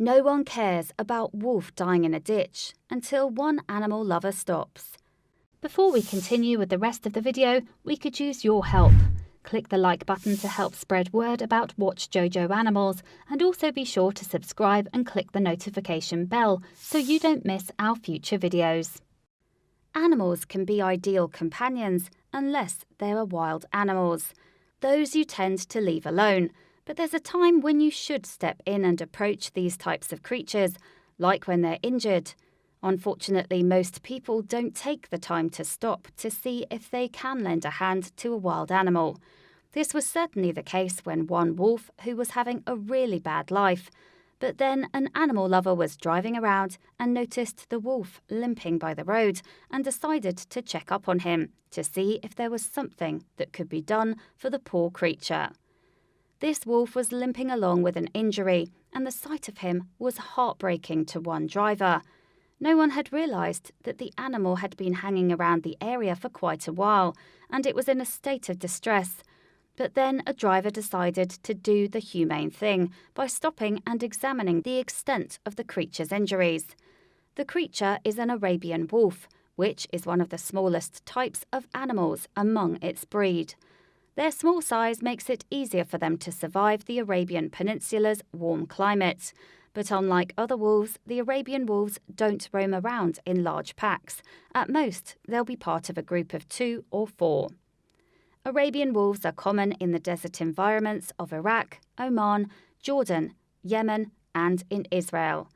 No one cares about wolf dying in a ditch until one animal lover stops. Before we continue with the rest of the video, we could use your help. Click the like button to help spread word about Watchjojo animals, and also be sure to subscribe and click the notification bell so you don't miss our future videos. Animals can be ideal companions unless they are wild animals. Those you tend to leave alone. But there's a time when you should step in and approach these types of creatures, like when they're injured. Unfortunately, most people don't take the time to stop to see if they can lend a hand to a wild animal. This was certainly the case when one wolf who was having a really bad life. But then an animal lover was driving around and noticed the wolf limping by the road and decided to check up on him to see if there was something that could be done for the poor creature. This wolf was limping along with an injury, and the sight of him was heartbreaking to one driver. No one had realised that the animal had been hanging around the area for quite a while, and it was in a state of distress. But then a driver decided to do the humane thing by stopping and examining the extent of the creature's injuries. The creature is an Arabian wolf, which is one of the smallest types of animals among its breed. Their small size makes it easier for them to survive the Arabian Peninsula's warm climate. But unlike other wolves, the Arabian wolves don't roam around in large packs. At most, they'll be part of a group of 2 or 4. Arabian wolves are common in the desert environments of Iraq, Oman, Jordan, Yemen, and in Israel.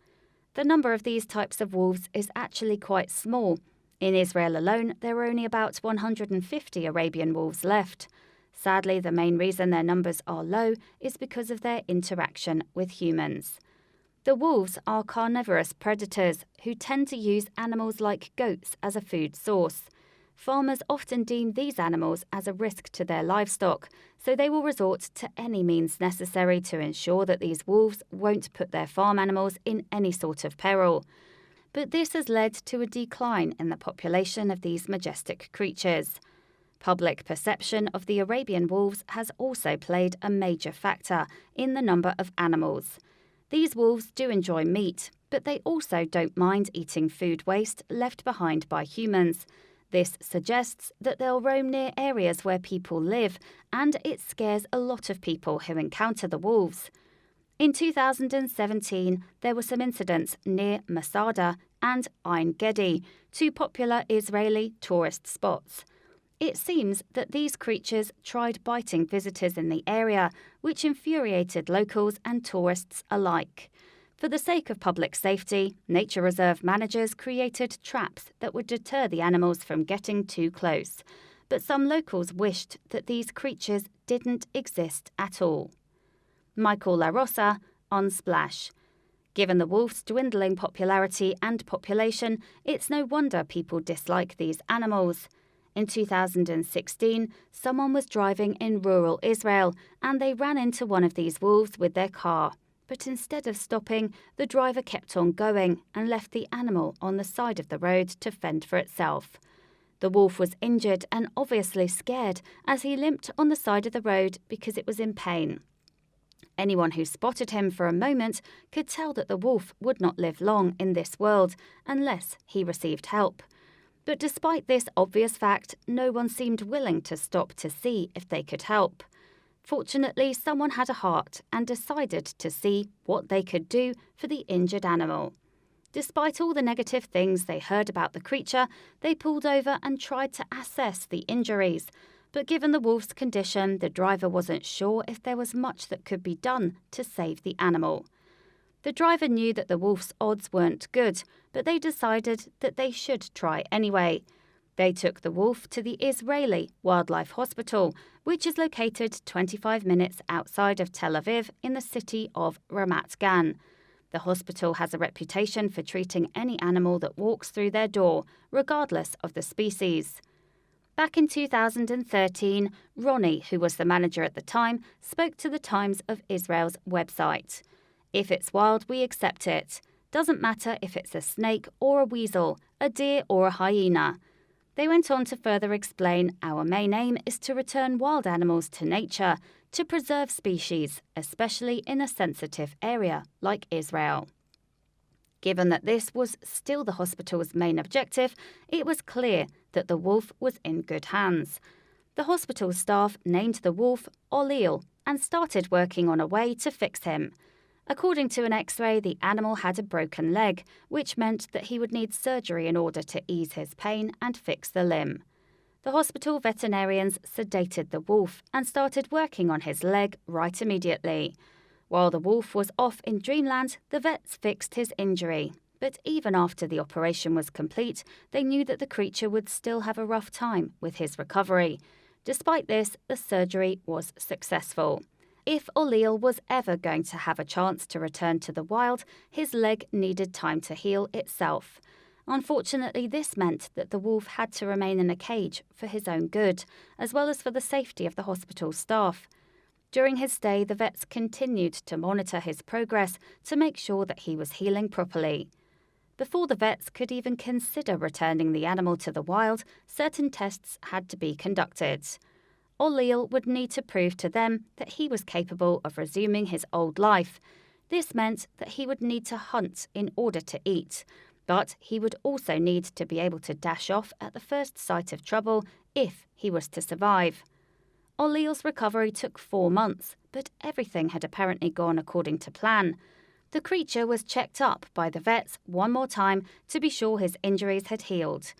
The number of these types of wolves is actually quite small. In Israel alone, there are only about 150 Arabian wolves left. Sadly, the main reason their numbers are low is because of their interaction with humans. The wolves are carnivorous predators who tend to use animals like goats as a food source. Farmers often deem these animals as a risk to their livestock, so they will resort to any means necessary to ensure that these wolves won't put their farm animals in any sort of peril. But this has led to a decline in the population of these majestic creatures. Public perception of the Arabian wolves has also played a major factor in the number of animals. These wolves do enjoy meat, but they also don't mind eating food waste left behind by humans. This suggests that they'll roam near areas where people live, and it scares a lot of people who encounter the wolves. In 2017, there were some incidents near Masada and Ein Gedi, 2 popular Israeli tourist spots. It seems that these creatures tried biting visitors in the area, which infuriated locals and tourists alike. For the sake of public safety, nature reserve managers created traps that would deter the animals from getting too close. But some locals wished that these creatures didn't exist at all. Michael La Rosa on Splash. Given the wolf's dwindling popularity and population, it's no wonder people dislike these animals. In 2016, someone was driving in rural Israel and they ran into one of these wolves with their car. But instead of stopping, the driver kept on going and left the animal on the side of the road to fend for itself. The wolf was injured and obviously scared as he limped on the side of the road because it was in pain. Anyone who spotted him for a moment could tell that the wolf would not live long in this world unless he received help. But despite this obvious fact, no one seemed willing to stop to see if they could help. Fortunately, someone had a heart and decided to see what they could do for the injured animal. Despite all the negative things they heard about the creature, they pulled over and tried to assess the injuries. But given the wolf's condition, the driver wasn't sure if there was much that could be done to save the animal. The driver knew that the wolf's odds weren't good, but they decided that they should try anyway. They took the wolf to the Israeli Wildlife Hospital, which is located 25 minutes outside of Tel Aviv in the city of Ramat Gan. The hospital has a reputation for treating any animal that walks through their door, regardless of the species. Back in 2013, Ronnie, who was the manager at the time, spoke to the Times of Israel's website. If it's wild, we accept it. Doesn't matter if it's a snake or a weasel, a deer or a hyena. They went on to further explain, "Our main aim is to return wild animals to nature, to preserve species, especially in a sensitive area like Israel." Given that this was still the hospital's main objective, it was clear that the wolf was in good hands. The hospital staff named the wolf O'Leil and started working on a way to fix him. According to an X-ray, the animal had a broken leg, which meant that he would need surgery in order to ease his pain and fix the limb. The hospital veterinarians sedated the wolf and started working on his leg right immediately. While the wolf was off in dreamland, the vets fixed his injury. But even after the operation was complete, they knew that the creature would still have a rough time with his recovery. Despite this, the surgery was successful. If O'Leil was ever going to have a chance to return to the wild, his leg needed time to heal itself. Unfortunately, this meant that the wolf had to remain in a cage for his own good, as well as for the safety of the hospital staff. During his stay, the vets continued to monitor his progress to make sure that he was healing properly. Before the vets could even consider returning the animal to the wild, certain tests had to be conducted. O'Leil would need to prove to them that he was capable of resuming his old life. This meant that he would need to hunt in order to eat, but he would also need to be able to dash off at the first sight of trouble if he was to survive. O'Leil's recovery took 4 months, but everything had apparently gone according to plan. The creature was checked up by the vets one more time to be sure his injuries had healed.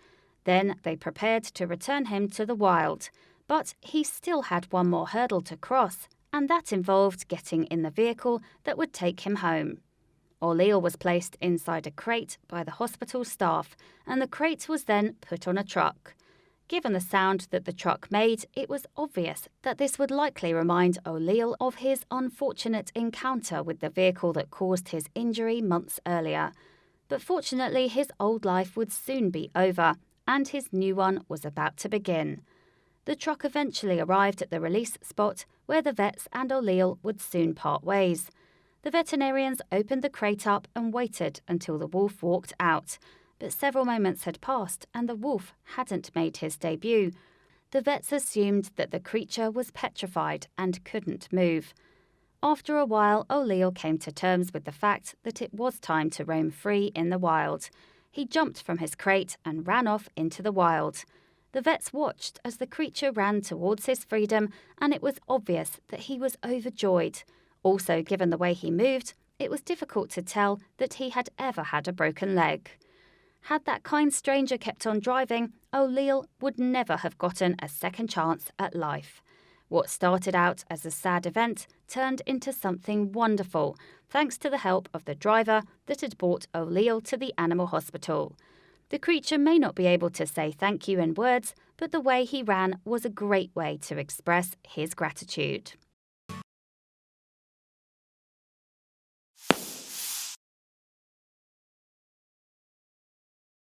Then they prepared to return him to the wild. But he still had one more hurdle to cross, and that involved getting in the vehicle that would take him home. O'Leil was placed inside a crate by the hospital staff, and the crate was then put on a truck. Given the sound that the truck made, it was obvious that this would likely remind O'Leil of his unfortunate encounter with the vehicle that caused his injury months earlier. But fortunately, his old life would soon be over, and his new one was about to begin. The truck eventually arrived at the release spot where the vets and O'Leil would soon part ways. The veterinarians opened the crate up and waited until the wolf walked out, but several moments had passed and the wolf hadn't made his debut. The vets assumed that the creature was petrified and couldn't move. After a while, O'Leil came to terms with the fact that it was time to roam free in the wild. He jumped from his crate and ran off into the wild. The vets watched as the creature ran towards his freedom, and it was obvious that he was overjoyed. Also, given the way he moved, it was difficult to tell that he had ever had a broken leg. Had that kind stranger kept on driving, O'Leil would never have gotten a second chance at life. What started out as a sad event turned into something wonderful, thanks to the help of the driver that had brought O'Leil to the animal hospital. The creature may not be able to say thank you in words, but the way he ran was a great way to express his gratitude.